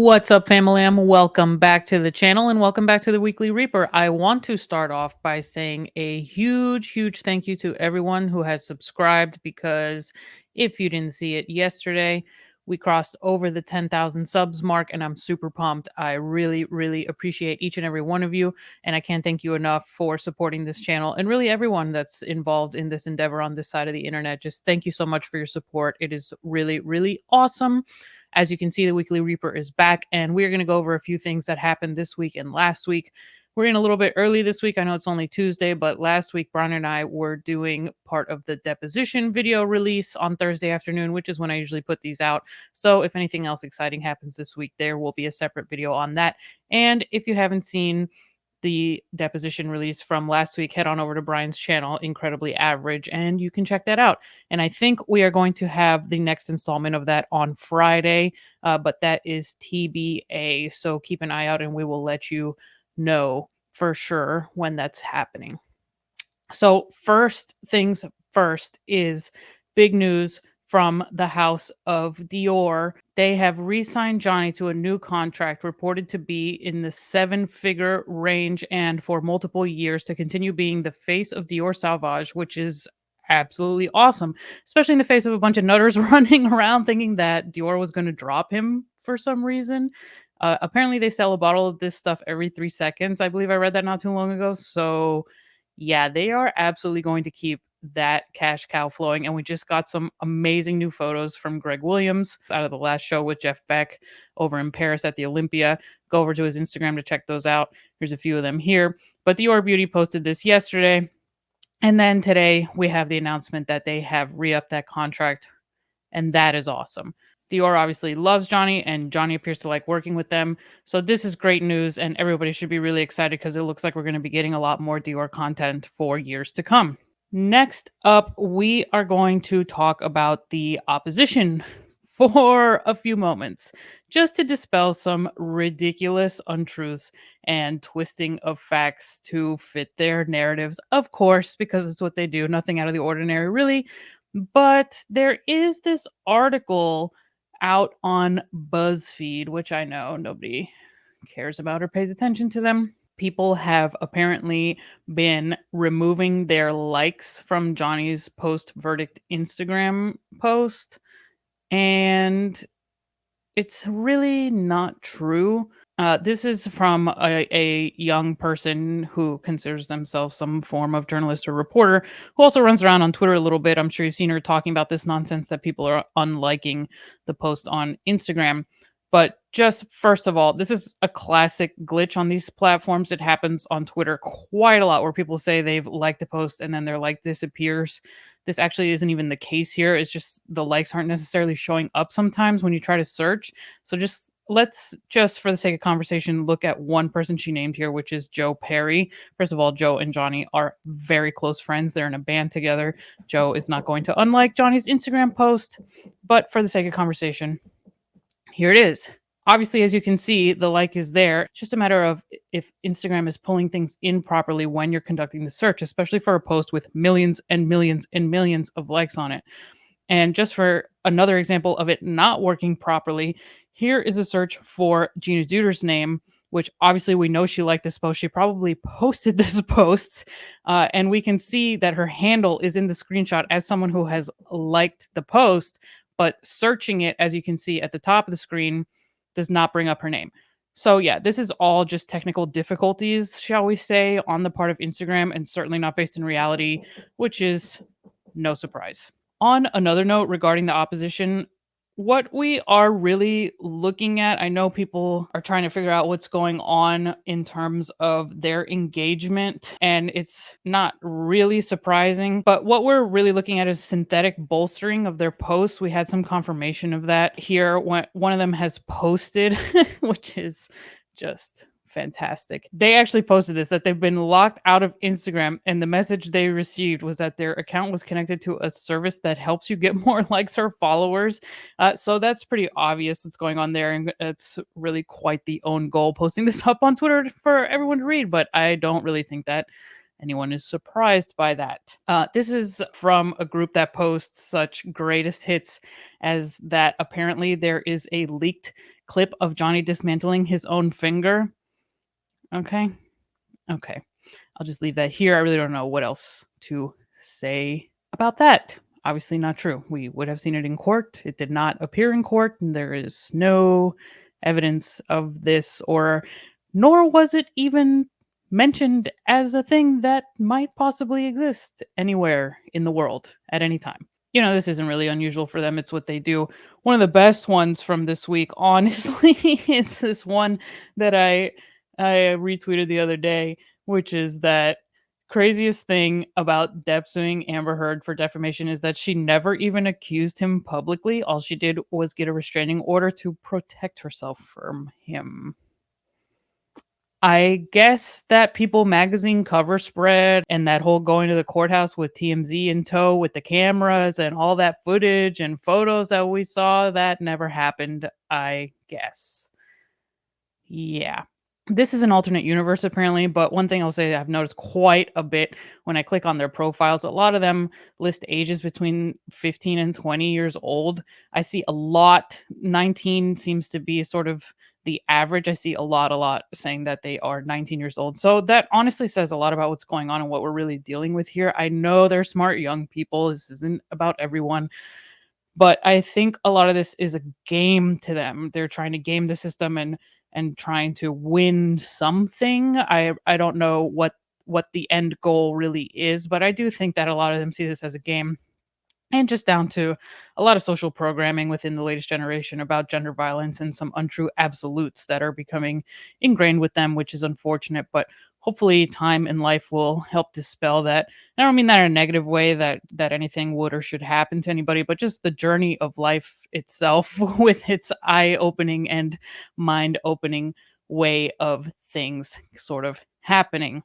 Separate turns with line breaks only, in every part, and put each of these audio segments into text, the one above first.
What's up, family? Welcome back to the channel and welcome back to the Weekly Reaper. I want to start off by saying a huge thank you to everyone who has subscribed because if you didn't see it yesterday, we crossed over the 10,000 subs mark and I'm super pumped. I really appreciate each and every one of you, and I can't thank you enough for supporting this channel and really everyone that's involved in this endeavor on this side of the internet. Just thank you so much for your support. It is really awesome. As you can see, the Weekly Reaper is back, and we're going to go over a few things that happened this week and last week. We're in a little bit early this week. I know it's only Tuesday, but last week, Brian and I were doing part of the deposition video release on Thursday afternoon, which is when I usually put these out. So if anything else exciting happens this week, there will be a separate video on that. And if you haven't seen the deposition release from last week, head on over to Brian's channel, Incredibly Average, and you can check that out. And I think we are going to have the next installment of that on Friday, but that is TBA. So keep an eye out and we will let you know for sure when that's happening. So first things first is big news from the House of Dior. They have re-signed Johnny to a new contract reported to be in the 7-figure range and for multiple years to continue being the face of Dior Sauvage, which is absolutely awesome, especially in the face of a bunch of nutters running around thinking that Dior was going to drop him for some reason. Apparently, they sell a bottle of this stuff every 3 seconds. I believe I read that not too long ago. So, yeah, they are absolutely going to keep that cash cow flowing. And we just got some amazing new photos from Greg Williams out of the last show with Jeff Beck over in Paris at the Olympia. Go over to his Instagram to check those out. There's a few of them here. But Dior Beauty posted this yesterday. And then today we have the announcement that they have re-upped that contract. And that is awesome. Dior obviously loves Johnny, and Johnny appears to like working with them. So this is great news, and everybody should be really excited because it looks like we're going to be getting a lot more Dior content for years to come. Next up, we are going to talk about the opposition for a few moments, just to dispel some ridiculous untruths and twisting of facts to fit their narratives, of course, because it's what they do. Nothing out of the ordinary, really. But there is this article out on BuzzFeed, which I know nobody cares about or pays attention to them. People have apparently been removing their likes from Johnny's post-verdict Instagram post, and it's really not true. This is from a young person who considers themselves some form of journalist or reporter, who also runs around on Twitter a little bit. I'm sure you've seen her talking about this nonsense that people are unliking the post on Instagram. But just first of all, this is a classic glitch on these platforms. It happens on Twitter quite a lot where people say they've liked a post and then their like disappears. This actually isn't even the case here. It's just the likes aren't necessarily showing up sometimes when you try to search. So let's just, for the sake of conversation, look at one person she named here, which is Joe Perry. First of all, Joe and Johnny are very close friends. They're in a band together. Joe is not going to unlike Johnny's Instagram post, but for the sake of conversation, here it is. Obviously, as you can see, the like is there. It's just a matter of if Instagram is pulling things in properly when you're conducting the search, especially for a post with millions and millions and millions of likes on it. And just for another example of it not working properly, here is a search for Gina Duder's name, which obviously we know she liked this post. She probably posted this post, and we can see that her handle is in the screenshot as someone who has liked the post, but searching it, as you can see at the top of the screen, does not bring up her name. So yeah, this is all just technical difficulties, shall we say, on the part of Instagram, and certainly not based in reality, which is no surprise. On another note regarding the opposition, what we are really looking at, I know people are trying to figure out what's going on in terms of their engagement, and it's not really surprising, but what we're really looking at is synthetic bolstering of their posts. We had some confirmation of that here. One of them has posted, which is just fantastic. They actually posted this, that they've been locked out of Instagram, and the message they received was that their account was connected to a service that helps you get more likes or followers. So that's pretty obvious what's going on there, and it's really quite the own goal posting this up on Twitter for everyone to read, but I don't really think that. anyone is surprised by that. This is from a group that posts such greatest hits as that apparently there is a leaked clip of Johnny dismantling his own finger. Okay. Okay. I'll just leave that here. I really don't know what else to say about that. Obviously, not true. We would have seen it in court. It did not appear in court, and there is no evidence of this, or nor was it even mentioned as a thing that might possibly exist anywhere in the world at any time. This isn't really unusual for them. It's what they do. One of the best ones from this week, honestly, is this one that I retweeted the other day, which is that craziest thing about Depp suing Amber Heard for defamation is that she never even accused him publicly. All she did was get a restraining order to protect herself from him. I guess that People magazine cover spread and that whole going to the courthouse with TMZ in tow with the cameras and all that footage and photos that we saw, that never happened, I guess. Yeah. This is an alternate universe apparently, but one thing I'll say I've noticed quite a bit when I click on their profiles, a lot of them list ages between 15 and 20 years old. I see a lot. 19 seems to be sort of the average. I see a lot saying that they are 19 years old. So that honestly says a lot about what's going on and what we're really dealing with here. I know they're smart young people. This isn't about everyone. But I think a lot of this is a game to them. They're trying to game the system and trying to win something. I don't know what the end goal really is, but I do think that a lot of them see this as a game, and just down to a lot of social programming within the latest generation about gender violence and some untrue absolutes that are becoming ingrained with them, which is unfortunate. But hopefully, time and life will help dispel that. And I don't mean that in a negative way that anything would or should happen to anybody, but just the journey of life itself with its eye-opening and mind-opening way of things sort of happening.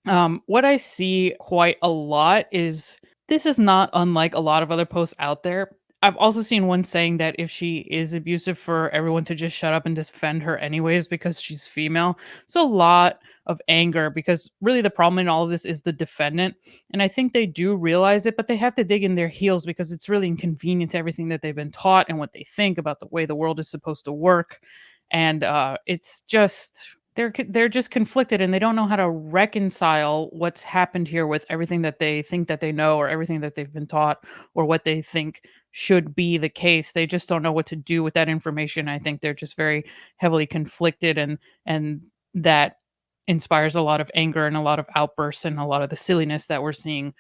What I see quite a lot is this is not unlike a lot of other posts out there. I've also seen one saying that if she is abusive, for everyone to just shut up and defend her anyways because she's female. So a lot of anger, because really the problem in all of this is the defendant. And I think they do realize it, but they have to dig in their heels because it's really inconvenient to everything that they've been taught and what they think about the way the world is supposed to work. And it's just they're just conflicted and they don't know how to reconcile what's happened here with everything that they think that they know or everything that they've been taught or what they think should be the case. They just don't know what to do with that information. I think they're just very heavily conflicted, and that inspires a lot of anger and a lot of outbursts and a lot of the silliness that we're seeing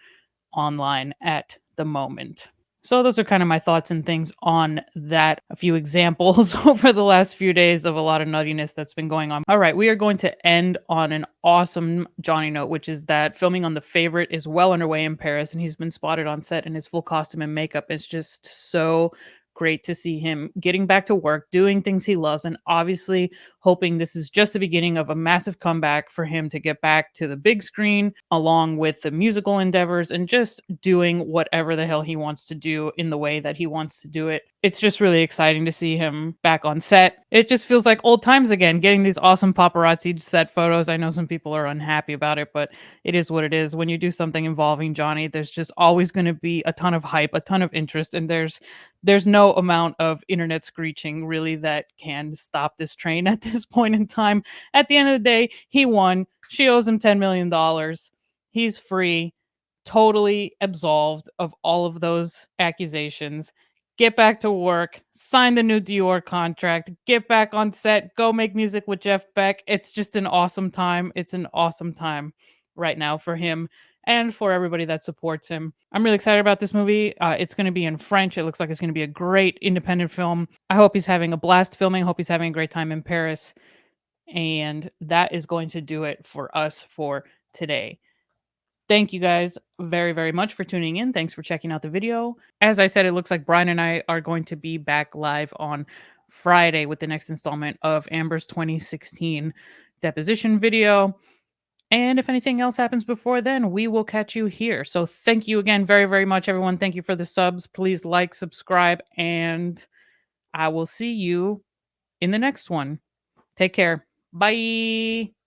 online at the moment. So those are kind of my thoughts and things on that. A few examples over the last few days of a lot of nuttiness that's been going on. All right, we are going to end on an awesome Johnny note, which is that filming on The Favorite is well underway in Paris, and he's been spotted on set in his full costume and makeup. It's just so great to see him getting back to work, doing things he loves, and obviously hoping this is just the beginning of a massive comeback for him to get back to the big screen, along with the musical endeavors and just doing whatever the hell he wants to do in the way that he wants to do it. It's just really exciting to see him back on set. It just feels like old times again, getting these awesome paparazzi set photos. I know some people are unhappy about it, but it is what it is. When you do something involving Johnny, there's just always going to be a ton of hype, a ton of interest, and there's no amount of internet screeching really that can stop this train at this point in time. At the end of the day, he won. She owes him $10 million. He's free, totally absolved of all of those accusations. Get back to work, sign the new Dior contract, get back on set, go make music with Jeff Beck. It's just an awesome time. It's an awesome time right now for him and for everybody that supports him. I'm really excited about this movie. It's going to be in French. It looks like it's going to be a great independent film. I hope he's having a blast filming. I hope he's having a great time in Paris. And that is going to do it for us for today. Thank you guys very, very much for tuning in. Thanks for checking out the video. As I said, it looks like Brian and I are going to be back live on Friday with the next installment of Amber's 2016 deposition video. And if anything else happens before then, we will catch you here. So thank you again very, very much, everyone. Thank you for the subs. Please like, subscribe, and I will see you in the next one. Take care. Bye.